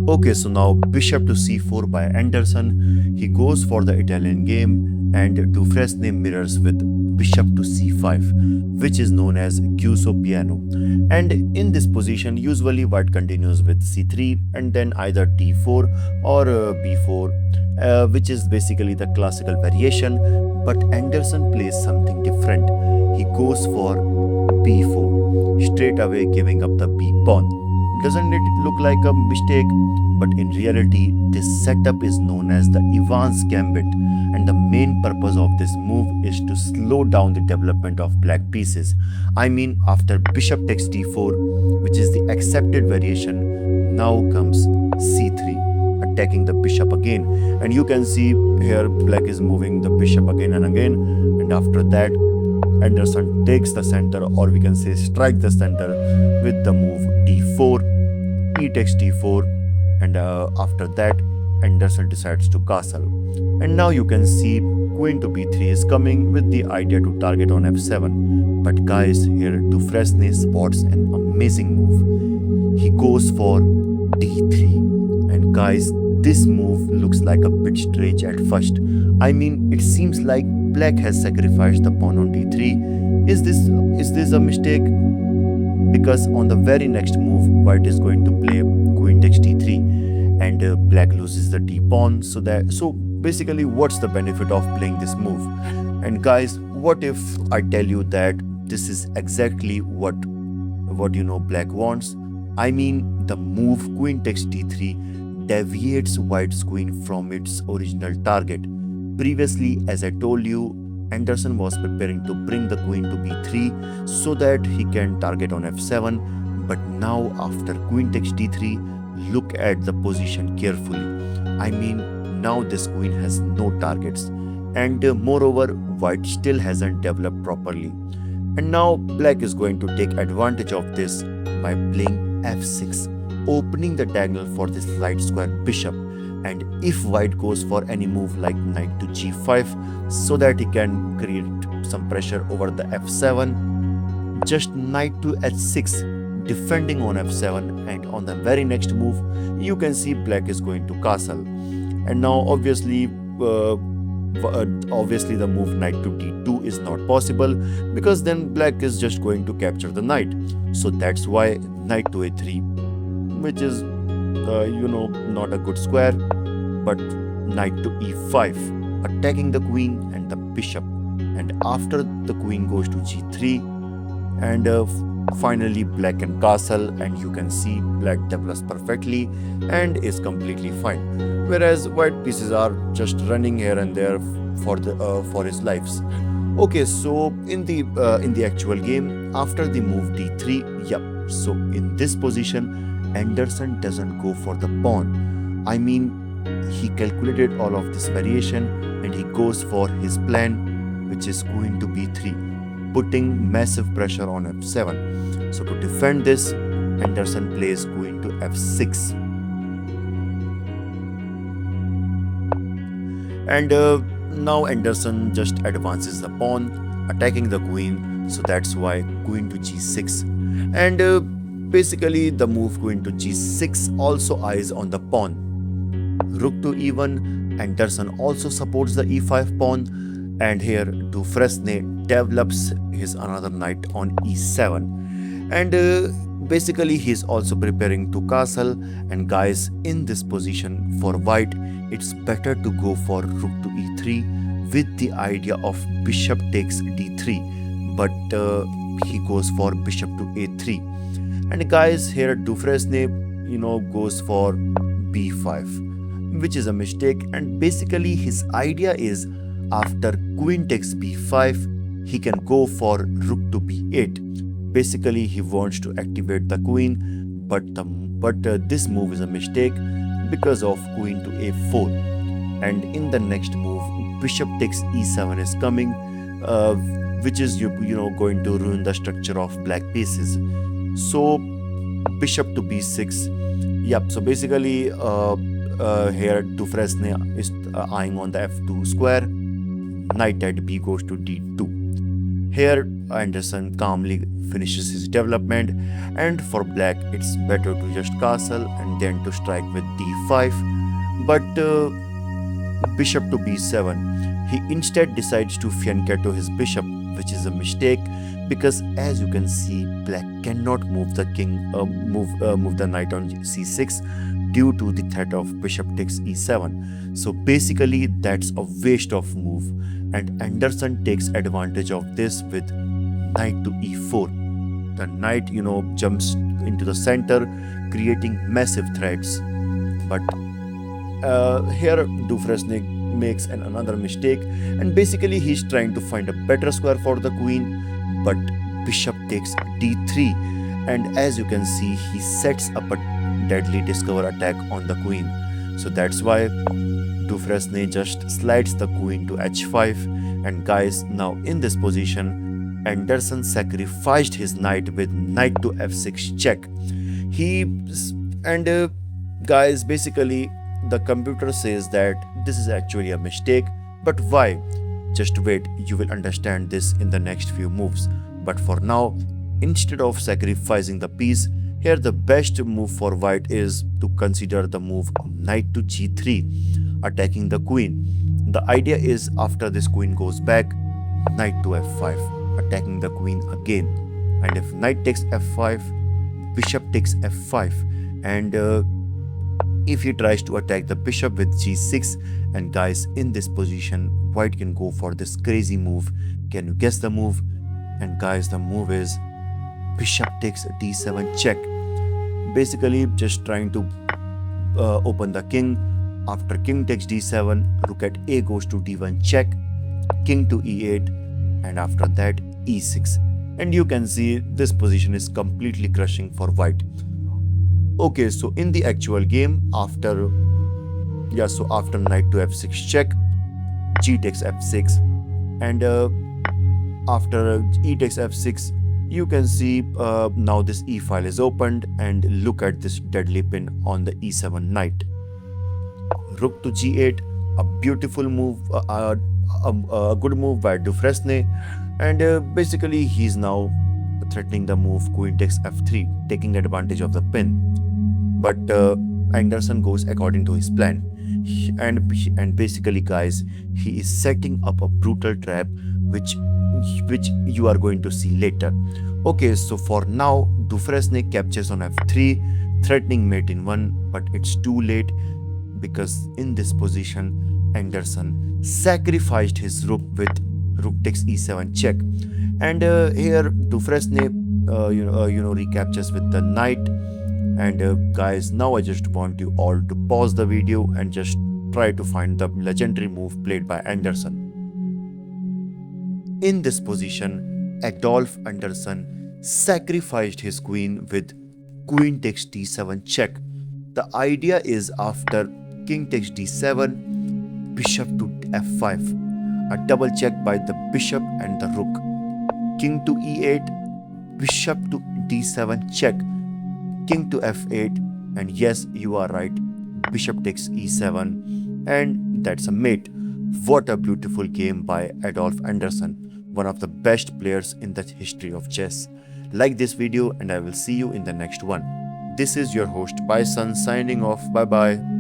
Okay, so now bishop to c4 by Anderson. He goes for the Italian game and Dufresne mirrors with bishop to c5, which is known as chiuso piano. And in this position, usually white continues with c3 and then either d4 or b4, which is basically the classical variation. But Anderson plays something different. He goes for b4, straight away giving up the b pawn. Doesn't it look like a mistake? But in reality, this setup is known as the Evans Gambit, and the main purpose of this move is to slow down the development of black pieces. I mean, after bishop takes d4, which is the accepted variation, now comes c3, attacking the bishop again. And you can see here black is moving the bishop again and again, and after that, Anderson takes the center, or we can say strike the center with the move d4, e takes d4, and after that Anderson decides to castle. And now you can see queen to b3 is coming with the idea to target on f7. But guys, here Dufresne spots an amazing move. He goes for d3, and guys, this move looks like a bit strange at first. I mean, it seems like black has sacrificed the pawn on d3. Is this a mistake? Because on the very next move, white is going to play queen takes d3, and black loses the d pawn. So basically, what's the benefit of playing this move? And guys, what if I tell you that this is exactly what black wants? I mean, the move queen takes d3 deviates white's queen from its original target. Previously, as I told you, Anderson was preparing to bring the queen to b3 so that he can target on f7. But now, after queen takes d3, look at the position carefully. I mean, now this queen has no targets, and moreover, white still hasn't developed properly. And now black is going to take advantage of this by playing f6, opening the diagonal for this light square bishop. And if white goes for any move like knight to g5 so that he can create some pressure over the f7, just knight to h6 defending on f7, and on the very next move you can see black is going to castle. And now obviously the move knight to d2 is not possible, because then black is just going to capture the knight. So that's why knight to a3, which is not a good square, but knight to e5, attacking the queen and the bishop. And after the queen goes to g3, and finally black can castle, and you can see black develops perfectly and is completely fine, whereas white pieces are just running here and there for his lives. Okay, so in the actual game, after the move d3, so in this position Anderson doesn't go for the pawn. I mean, he calculated all of this variation and he goes for his plan, which is queen to b3, putting massive pressure on f7. So to defend this, Anderson plays queen to f6. And now Anderson just advances the pawn, attacking the queen. So that's why queen to g6. And basically, the move queen to g6 also eyes on the pawn. Rook to e1, Anderson also supports the e5 pawn, and here Dufresne develops his another knight on e7. And basically, he's also preparing to castle. And guys, in this position for white, it's better to go for rook to e3 with the idea of bishop takes d3, but he goes for bishop to a3. And guys, here Dufresne, goes for b5, which is a mistake. And basically, his idea is after queen takes b5, he can go for rook to b8. Basically, he wants to activate the queen, but this move is a mistake because of queen to a4. And in the next move, bishop takes e7 is coming, which is going to ruin the structure of black pieces. So bishop to b6. So basically here Dufresne is eyeing on the f2 square. Knight at b goes to d2. Here Anderssen calmly finishes his development, and for black it's better to just castle and then to strike with d5, but bishop to b7. He instead decides to fianchetto his bishop, which is a mistake because, as you can see, black cannot move the move the knight on c6 due to the threat of bishop takes e7. So basically, that's a waste of move, and Anderssen takes advantage of this with knight to e4. The knight, jumps into the center, creating massive threats, but here Dufresne makes another mistake, and basically he's trying to find a better square for the queen, but bishop takes d3, and as you can see, he sets up a deadly discover attack on the queen. So that's why Dufresne just slides the queen to h5, and guys, now in this position Anderssen sacrificed his knight with knight to f6 check. Guys, basically the computer says that this is actually a mistake, but why? Just wait, you will understand this in the next few moves. But for now, instead of sacrificing the piece, here the best move for white is to consider the move knight to g3, attacking the queen. The idea is after this queen goes back, knight to f5, attacking the queen again. And if knight takes f5, bishop takes f5, and if he tries to attack the bishop with g6, and guys, in this position white can go for this crazy move. Can you guess the move? And guys, the move is bishop takes d7 check, basically just trying to open the king. After king takes d7, rook at a goes to d1 check, king to e8, and after that e6. And you can see this position is completely crushing for white. Okay, so in the actual game, after knight to f6 check, g takes f6, and after e takes f6, you can see now this e file is opened, and look at this deadly pin on the e7 knight. Rook to g8, a beautiful move, a good move by Dufresne, and basically he's now threatening the move queen takes f3, taking advantage of the pin. But Anderssen goes according to his plan, and basically guys, he is setting up a brutal trap which you are going to see later. Okay, so for now Dufresne captures on f3, threatening mate in 1, but it's too late because in this position Anderssen sacrificed his rook with rook takes e7 check, and here Dufresne recaptures with the knight. And guys, now I just want you all to pause the video and just try to find the legendary move played by Anderssen. In this position, Adolf Anderssen sacrificed his queen with queen takes d7 check. The idea is after king takes d7, bishop to f5, a double check by the bishop and the rook, king to e8, bishop to d7 check, king to f8, and yes, you are right, bishop takes e7, and that's a mate. What a beautiful game by Adolf Anderssen, one of the best players in the history of chess. Like this video and I will see you in the next one. This is your host Bison signing off. Bye bye.